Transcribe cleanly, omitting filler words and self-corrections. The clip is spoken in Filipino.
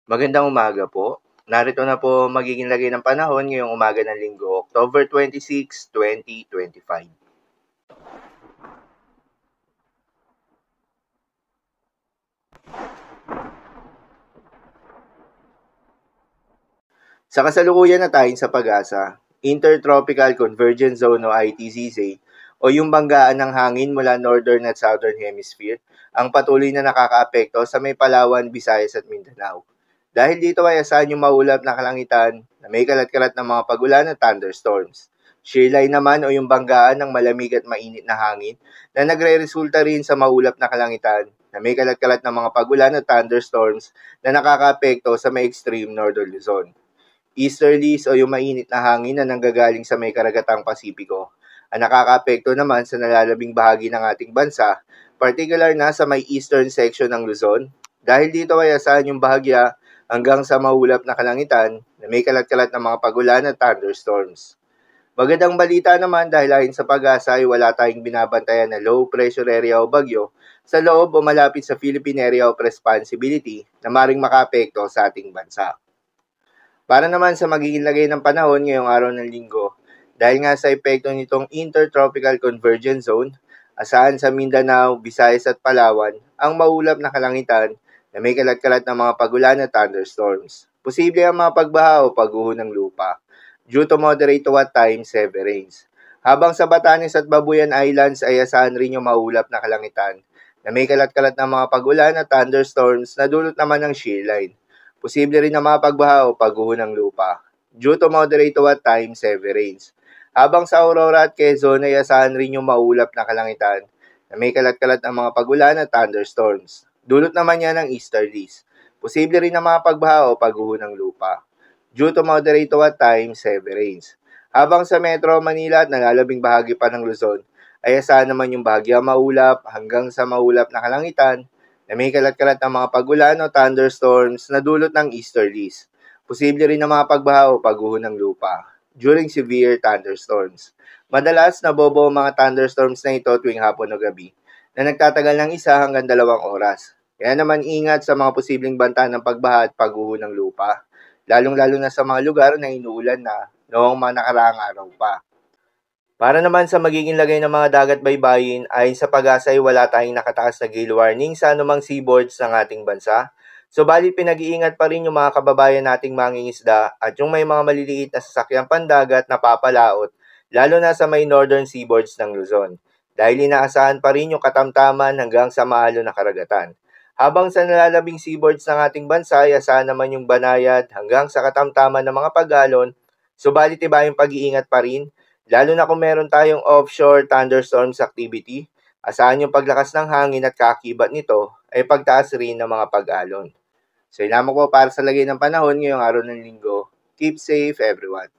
Magandang umaga po. Narito na po magiging lagay ng panahon ngayong umaga ng Linggo, October 26, 2025. Sa kasalukuyan na tayo sa pag-asa, Intertropical Convergence Zone o ITCZ o yung banggaan ng hangin mula Northern at Southern Hemisphere ang patuloy na nakakaapekto sa may Palawan, Visayas at Mindanao. Dahil dito ay asahan yung maulap na kalangitan na may kalat-kalat ng mga pagulan at thunderstorms. Shearline naman o yung banggaan ng malamig at mainit na hangin na nagre-resulta rin sa maulap na kalangitan na may kalat-kalat ng mga pagulan at thunderstorms na nakakaapekto sa may extreme northern Luzon. Easterlies o yung mainit na hangin na nanggagaling sa may karagatang Pasipiko ang nakakaapekto naman sa nalalabing bahagi ng ating bansa, particular na sa may eastern section ng Luzon. Dahil dito ay asahan yung bahagya hanggang sa maulap na kalangitan na may kalat-kalat ng mga pagulan at thunderstorms. Magandang balita naman dahil ayon sa pag-asa ay wala tayong binabantayan na low pressure area o bagyo sa loob o malapit sa Philippine Area of Responsibility na maring makaapekto sa ating bansa. Para naman sa magiging lagay ng panahon ngayong araw ng Linggo, dahil nga sa epekto nitong Intertropical Convergence Zone, asahan sa Mindanao, Visayas at Palawan ang maulap na kalangitan na may kalat-kalat ng mga pagulan at thunderstorms. Posible ang mga pagbaha o pagguho ng lupa due to moderate to at times heavy rains. Habang sa Batanes at Babuyan Islands ay asahan rin yung maulap na kalangitan na may kalat-kalat ng mga pagulan at thunderstorms na dulot naman ng shearline. Posible rin na mga pagbaha o pagguho ng lupa due to moderate to at times heavy rains. Habang sa Aurora at Quezon ay asahan rin yung maulap na kalangitan na may kalat-kalat ng mga pagulan at thunderstorms. Dulot naman yan ng easterlies. Posible rin na mga pagbaha o pagguho ng lupa due to moderate to at times heavy rains. Habang sa Metro Manila at nalalabing bahagi pa ng Luzon ay asahan naman yung bahagyang maulap hanggang sa maulap na kalangitan na may kalat-kalat ng mga pagulan o thunderstorms na dulot ng easterlies. Posible rin na mga pagbaha o pagguho ng lupa during severe thunderstorms. Madalas nabobo ang mga thunderstorms na ito tuwing hapon o gabi na nagtatagal ng 1 hanggang 2 oras. Kaya naman ingat sa mga posibleng banta ng pagbaha at pagguho ng lupa, lalong-lalo na sa mga lugar na inuulan na noong mga nakaraang araw pa. Para naman sa magiging lagay ng mga dagat baybayin ay sa pag-asa ay wala tayong nakataas na gale warning sa anumang seaboards ng ating bansa. Subalit pinag-iingat pa rin yung mga kababayan nating mangingisda at yung may mga maliliit na sasakyang pandagat na papalaot, lalo na sa may northern seaboards ng Luzon. Dahil inaasahan pa rin yung katamtaman hanggang sa maalo na karagatan. Habang sa nalalabing seaboards ng ating bansa ay asahan naman yung banayad hanggang sa katamtaman ng mga pag-alon, subalit iba yung pag-iingat pa rin. Lalo na kung meron tayong offshore thunderstorms activity, asahan yung paglakas ng hangin at kakibat nito ay pagtaas rin ng mga pag-alon. So, yun lamang po para sa lagay ng panahon ngayong araw ng Linggo. Keep safe everyone.